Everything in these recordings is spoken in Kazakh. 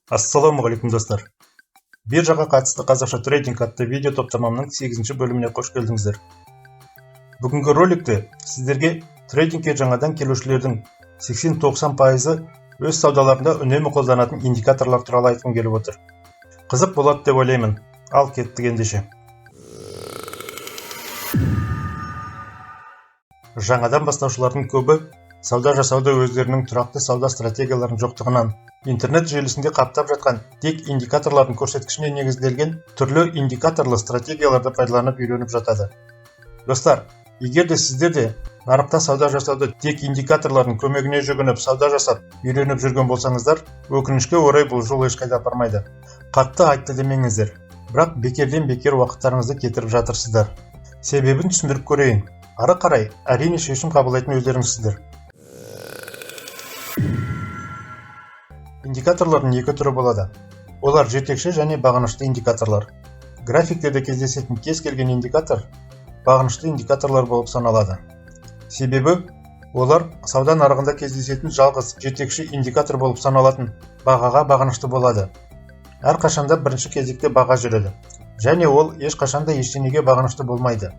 Ассалаумағалейкум достар. Биржаға қатысты қазақша трейдинг атты видео топтамамның 8-ші бөліміне қош келдіңіздер. Бүгінгі роликте сіздерге трейдингке жаңадан келушілердің 80-90% өз саудаларында үнемі қолданатын индикаторлар туралы айтқым келіп отыр. Қызық болады деп ойлаймын. Ал кеттік ендеше. Жаңадан бастаушылардың көбі сауда жасауда өздерінің тұрақты сауда стратегияларын жоқтығынан, интернет желісінде қаптап жатқан тек индикаторлардың көрсеткішіне негізделген түрлі индикаторлы стратегияларды пайдаланып үйреніп жатады. Достар, егер де сіздер де нарықта сауда жасауды тек индикаторлардың көмегіне жүгініп сауда жасап үйреніп жүрген болсаңыздар, өкінішке орай бұл жол ешқайда апармайды. Қатты айтты демеңіздер, бірақ бекерден бекер уақыттарыңызды кетіріп жатырсыздар. Себебін түсіндіріп көрейін. Ары қарай әрине шешім қабылдайтын өздеріңізсіздер. Индикаторлардың екі түрі болады. Олар жетекші және бағынышты индикаторлар. Графиктерде кездесетін кез келген индикатор бағынышты индикаторлар болып саналады. Себебі олар сауда нарығында кездесетін жалғыз жетекші индикатор болып саналатын бағаға бағынышты болады. Әрқашанда бірінші кезекте баға жүреді, және ол ешқашанда ештеңеге бағынышты болмайды.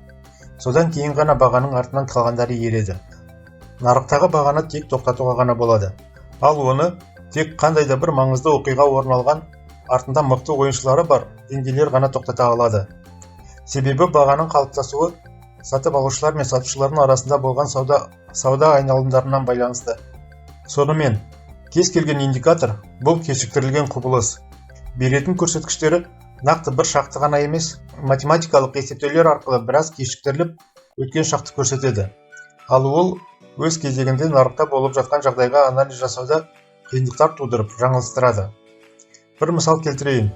Содан кейін ғана бағаның артынан қалғандары ереді. Нарықтағы бағаны тек тоқтатуға ғана болады. Ал оны тек қандай да бір маңызды оқиға орын алған, артында мықты ойыншылары бар деңгейлер ғана тоқтата алады. Себебі бағаның қалыптасуы сатып алушылар мен сатушылардың арасында болған сауда айналымдарынан байланысты. Сонымен, кез келген индикатор бұл кешіктірілген құбылыс. Беретін көрсеткіштері нақты бір шақты ғана емес, математикалық есептеулер арқылы біраз кешіктіріліп өткен шақты көрсетеді. Ал ол өз кезегінде нарықта болып жатқан жағдайға анализ жасауда қиындықтар тудырып, жаңылыстырады. Бір мысал келтірейін.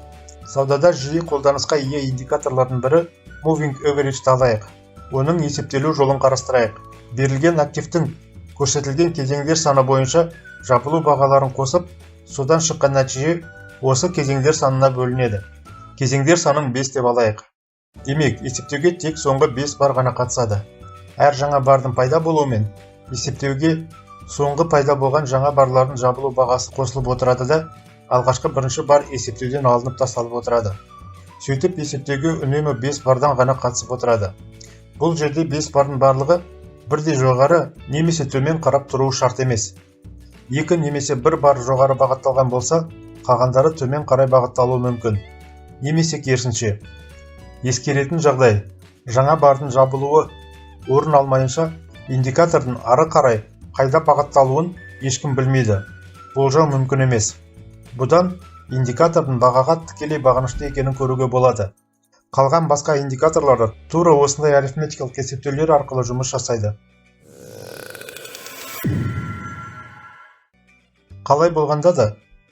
Саудада жиі қолданысқа ие индикаторлардың бірі Moving Average алайық. Оның есептелу жолын қарастырайық. Берілген активтің көрсетілген кезеңдер саны бойынша жабылу бағаларын қосып, содан шыққан нәтиже осы кезеңдер санына бөлінеді. Кезеңдер санын 5 деп алайық. Демек, есептеуге тек соңғы 5 бар ғана қатысады. Әр жаңа бардың пайда болуымен есептеуге соңғы пайда болған жаңа барлардың жабылу бағасы қосылып отырады да, алғашқы бірінші бар есептеуден алынып тасталып отырады. Сөйтіп есептеуге үнемі 5 бардан ғана қатысып отырады. Бұл жерде 5 бардың барлығы бірдей жоғары немесе төмен қарап тұруы шарт емес. 2 немесе 1 бар жоғары бағытталған болса, қалғандары төмен қарай бағытталуы мүмкін. Немесе керісінше. Ескеретін жағдай, жаңа бардың жабылуы орын алмайынша индикатордың ары қарай қайда бағытталуын ешкім білмейді. Болжау мүмкін емес. Бұдан индикатордың бағаға тікелей бағынышты екенін көруге болады. Қалған басқа индикаторлары тура осындай арифметикалық есептеулер арқылы жұмыс жасайды. Қалай болғанда да,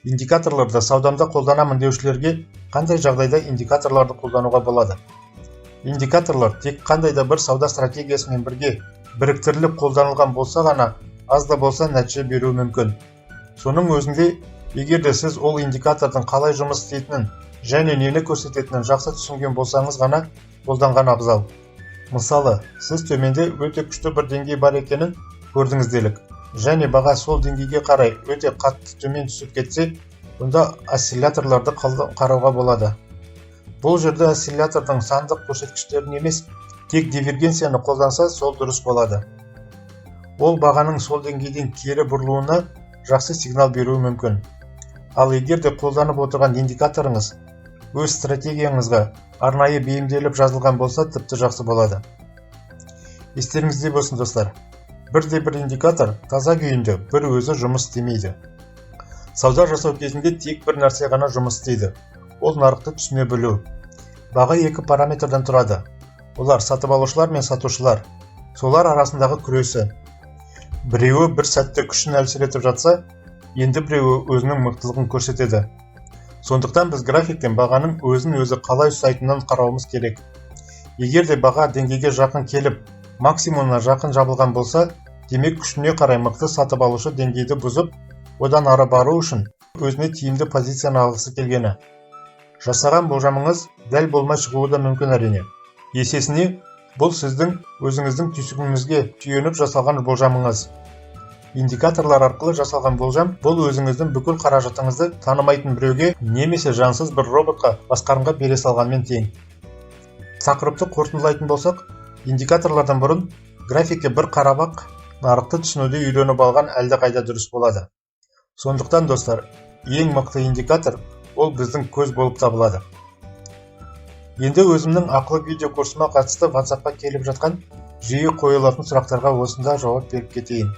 индикаторларды саудамда қолданамын деушілерге қандай жағдайда индикаторларды қолдануға болады? Индикаторлар тек қандай да бір сауда стратегиясымен бірге біріктіріліп қолданылған болса ғана аз да болса нәтиже беруі мүмкін. Соның өзінде, егер де сіз ол индикатордың қалай жұмыс істейтінін және нені көрсететінін жақсы түсінген болсаңыз ғана қолданған абзал. Мысалы, сіз төменде өте күшті бір деңгей бар екенін көрдіңіз делік, және баға сол деңгейге қарай өте қатты төмен түсіп кетсе, онда осцилляторларды қарауға болады. Бұл жерде осциллятордың сандық көрсеткіштерін емес, тек дивергенцияны қолданса сол дұрыс болады. Ол бағаның сол деңгейден кері бұрылуына жақсы сигнал беруі мүмкін. Ал егер де қолданып отырған индикаторыңыз өз стратегияңызға арнайы бейімделіп жазылған болса, тіпті жақсы болады. Естеріңізде болсын достар, бірде-бір индикатор таза күйінде бір өзі жұмыс істемейді. Сауда жасау кезінде тек бір нәрсе ғана жұмыс істейді. Ол нарықты түсіне білу. Баға екі параметрден тұрады. Олар сатып алушылар мен сатушылар. Солар арасындағы күресі. Біреуі бір сәтте күшін әлсіретіп жатса, енді біреуі өзінің мықтылығын көрсетеді. Сондықтан біз графиктен бағаның өзін-өзі қалай ұстайтынын қарауымыз керек. Егер де баға деңгейге жақын келіп, максимумына жақын жабылған болса, демек күшіне қарай мықты сатып алушы деңгейді бұзып, одан ары бару үшін өзіне тиімді позицияны алғысы келгені. Жасаған болжамыңыз дәл болмай шығуы да мүмкін әрине. Есесіне, бұл сіздің өзіңіздің түйсігіңізге түйеніп жасалған болжамыңыз. Индикаторлар арқылы жасалған болжам бұл өзіңіздің бүкіл қаражатыңызды танымайтын біреуге немесе жансыз бір роботқа басқарымға бере салғанмен тең. Тақырыпты қорытындылайтын болсақ, индикаторлардан бұрын графикке бір қарап ақ нарықты түсінуді үйреніп алған әлдеқайда дұрыс болады. Сондықтан достар, ең мықты индикатор ол біздің көз болып табылады. Енді өзімнің ақылы видео курсыма қатысты WhatsApp-қа келіп жатқан жиі қойылатын сұрақтарға осында жауап беріп кетейін.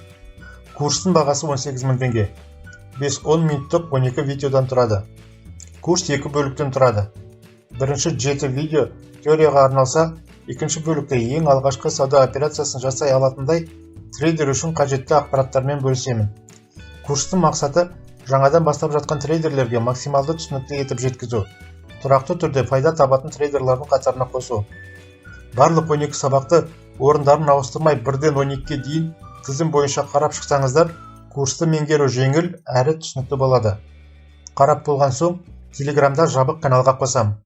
Курстың бағасы 18.000 теңге. 5-10 минуттық 12 видеодан тұрады. Курс 2 бөліктен тұрады. Бірінші 7 видео теорияға арналса, екінші бөлікте ең алғашқы сауда операциясын жасай алатындай трейдер үшін қажетті ақпараттармен бөлісемін. Курстың мақсаты жаңадан бастап жатқан трейдерлерге максималды түсінікті етіп жеткізу, тұрақты түрде пайда табатын трейдерлардың қатарына қосу. Барлық 12 сабақты орындарын ауыстырмай бірден 12-ке дейін тізім бойынша қарап шықсаңыздар, курсты меңгеру жеңіл әрі түсінікті болады. Қарап болған соң, Телеграмда жабық каналға қосам.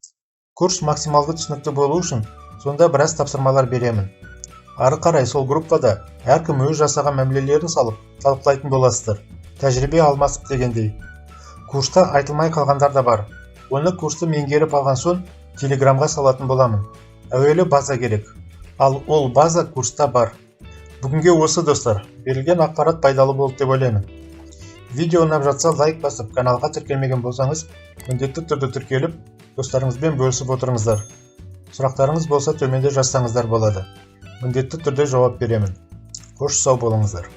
Курс максималды түсінікті болу үшін, сонда біраз тапсырмалар беремін. Ары қарай сол группада әркім өз жасаған мәмілелерін салып, талқылайтын боласыздар. Тәжірибе алмасып дегендей. Курста айтылмай қалғандар да бар. Оны курсты меңгеріп алған соң Телеграмға салатын боламын. Әуелі база керек. Ал ол база курста бар. Бүгінге осы достар. Берілген ақпарат пайдалы болды деп ойлаймын. Видео ұнап жатса лайк басып, каналға тіркелмеген болсаңыз, міндетті түрде тіркеліп, достарыңызбен бөлісіп отырыңыздар. Сұрақтарыңыз болса төменде жазсаңыздар болады. Міндетті түрде жауап беремін. Қош сау болыңыздар.